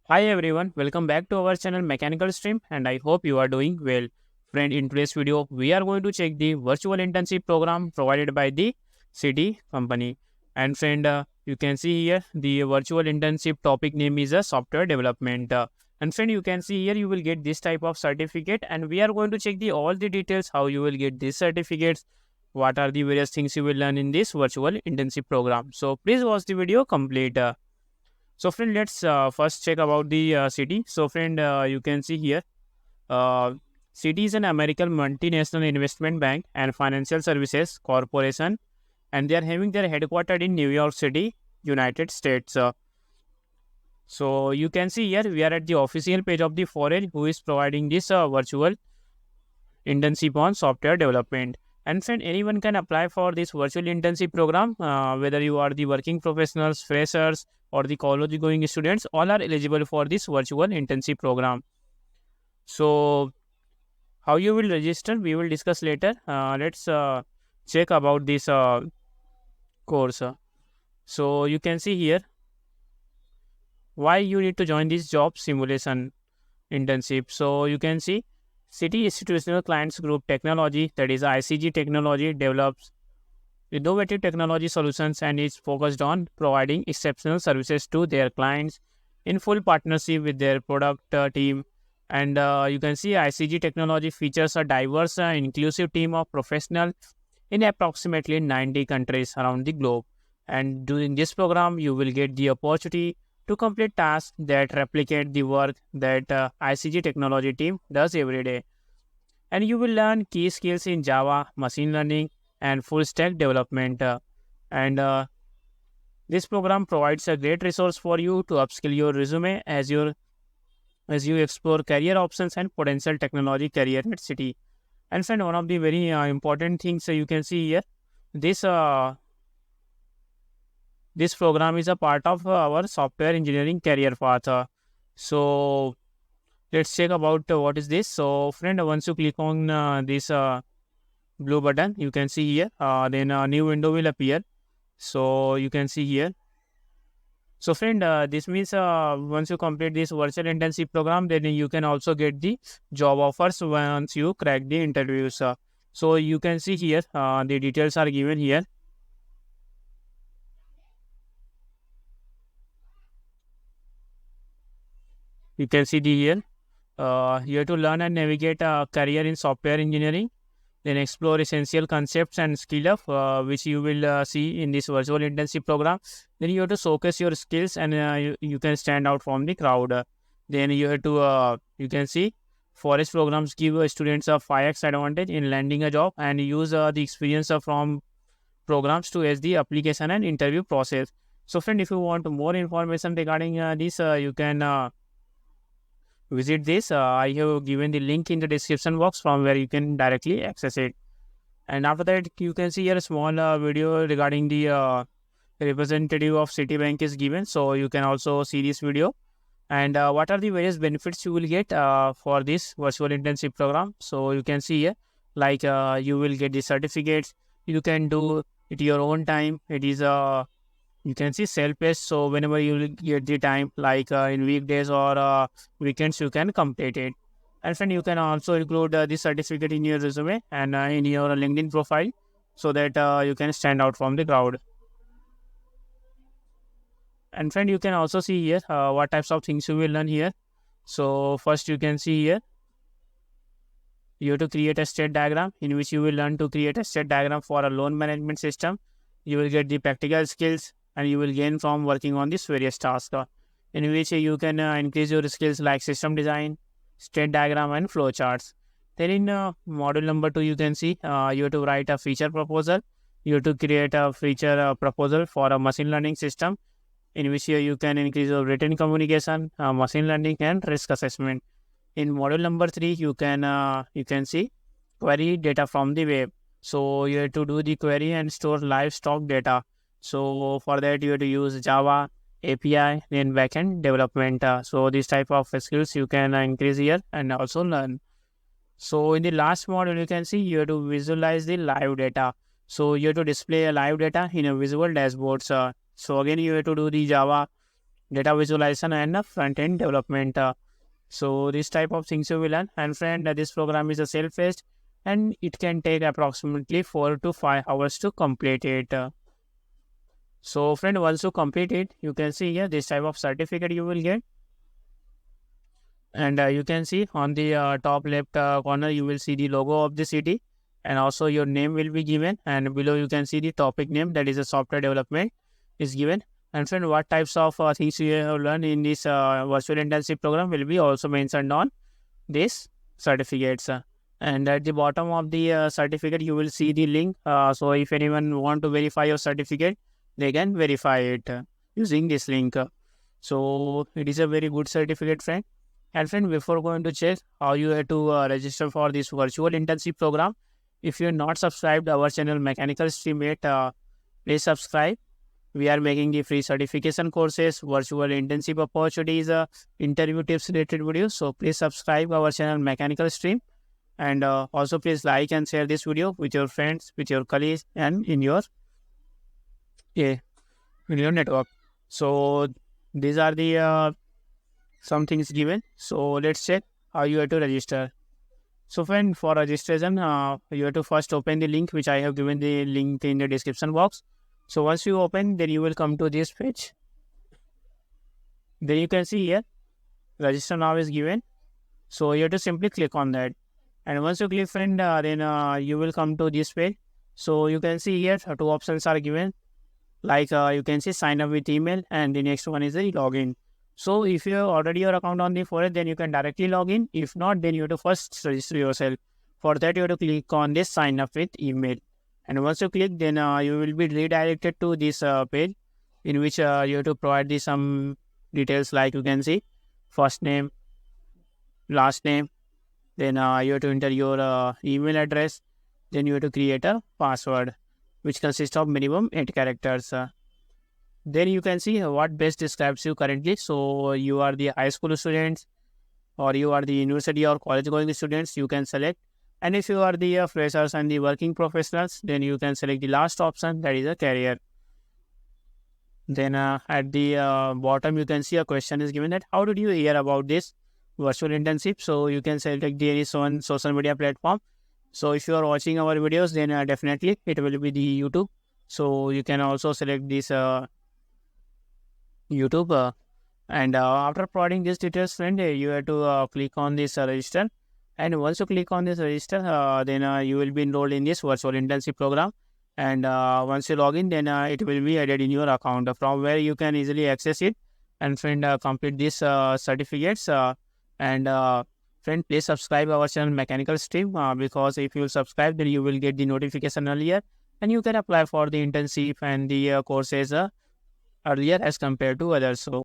Hi everyone, welcome back to our channel Mechanical Stream and I hope you are doing well. Friend, in today's video, we are going to check the virtual internship program provided by the Citi company. And friend, you can see here the virtual internship topic name is a software development. And friend, you can see here you will get this type of certificate and we are going to check the all the details how you will get these certificates, what are the various things you will learn in this virtual internship program. So please watch the video complete. So, friend, let's first check about the Citi. So, friend, you can see here, uh, Citi is an American multinational investment bank and financial services corporation, and they are having their headquartered in New York City, United States. So, you can see here we are at the official page of the foreign who is providing this virtual internship on software development. And friend, anyone can apply for this virtual internship program, whether you are the working professionals, freshers, or the college going students, all are eligible for this virtual internship program. So, how you will register, we will discuss later. Let's check about this course. So, you can see here why you need to join this job simulation internship. So, you can see City Institutional Clients Group Technology, that is ICG Technology, develops innovative technology solutions and is focused on providing exceptional services to their clients in full partnership with their product team. And you can see ICG Technology features a diverse and inclusive team of professionals in approximately 90 countries around the globe. And during this program, you will get the opportunity to complete tasks that replicate the work that ICG Technology team does every day. And you will learn key skills in Java, machine learning, and full stack development. And This program provides a great resource for you to upskill your resume as you explore career options and potential technology career at City. And friend, one of the very important things you can see here, this this program is a part of our software engineering career path. So let's check about what is this. So friend, once you click on this blue button, you can see here, then a new window will appear. So you can see here. So friend, this means once you complete this virtual internship program, then you can also get the job offers once you crack the interviews. So you can see here, the details are given here. You can see the here. Here to learn and navigate a career in software engineering, then explore essential concepts and skill of which you will see in this virtual internship program. Then you have to showcase your skills and you can stand out from the crowd. Then you have to you can see forest programs give students a 5x advantage in landing a job and use the experience from programs to as the application and interview process. So friend, if you want more information regarding this, you can visit this. I have given the link in the description box from where you can directly access it. And after that, you can see here a small video regarding the representative of Citi Bank is given. So you can also see this video. And what are the various benefits you will get for this virtual internship program? So you can see here, like you will get the certificates. You can do it your own time. It is you can see self-paced. So whenever you will get the time, like in weekdays or weekends, you can complete it. And friend, you can also include this certificate in your resume and in your LinkedIn profile so that you can stand out from the crowd. And friend, you can also see here what types of things you will learn here. So first, you can see here you have to create a state diagram in which you will learn to create a state diagram for a loan management system. You will get the practical skills and you will gain from working on this various tasks in which you can increase your skills like system design, state diagram, and flowcharts. Then in module number 2, you can see you have to write a feature proposal. You have to create a feature proposal for a machine learning system in which you can increase your written communication, machine learning, and risk assessment. In module number 3, you can see query data from the web. So you have to do the query and store live stock data. So for that, you have to use Java, API, then backend development. So this type of skills you can increase here and also learn. So in the last module, you can see you have to visualize the live data. So you have to display a live data in a visual dashboard. So again, you have to do the Java data visualization, and front-end development. So this type of things you will learn. And friend, this program is a self-paced and it can take approximately 4 to 5 hours to complete it. So friend, once you complete it, you can see here this type of certificate you will get. And you can see on the top left corner, you will see the logo of the city, and also your name will be given. And below you can see the topic name, that is a software development is given. And friend, what types of things you have learned in this virtual internship program will be also mentioned on this certificates. And at the bottom of the certificate, you will see the link. So if anyone want to verify your certificate, they can verify it using this link. So it is a very good certificate, friend. And friend, before going to check how you have to register for this virtual internship program, if you are not subscribed to our channel Mechanical Stream yet, please subscribe. We are making the free certification courses, virtual internship opportunities, interview tips related videos. So please subscribe our channel Mechanical Stream. And also please like and share this video with your friends, with your colleagues, and in your network. So these are the some things given. So let's check how you have to register. So friend, for registration, you have to first open the link which I have given the link in the description box. So once you open, then you will come to this page. Then you can see here, register now is given. So you have to simply click on that. And once you click, friend, then you will come to this page. So you can see here, two options are given. Like you can see sign up with email, and the next one is the login. So if you have already your account on the foreign, then you can directly log in. If not, then you have to first register yourself. For that, you have to click on this sign up with email. And once you click, then you will be redirected to this page in which you have to provide some details, like you can see first name, last name. Then you have to enter your email address. Then you have to create a password which consists of minimum 8 characters. Then you can see what best describes you currently. So you are the high school students, or you are the university or college going students, you can select. And if you are the freshers and the working professionals, then you can select the last option, that is a career. Then at the bottom, you can see a question is given that how did you hear about this virtual internship? So you can select the any social media platform. So if you are watching our videos, then definitely it will be the YouTube. So you can also select this YouTube. And after providing these details, friend, you have to click on this register. And once you click on this register, then you will be enrolled in this virtual internship program. And once you log in, then it will be added in your account, from where you can easily access it. And friend, complete these certificates. And friend, please subscribe our channel Mechanical Stream, because if you subscribe, then you will get the notification earlier, and you can apply for the internship and the courses earlier as compared to others. So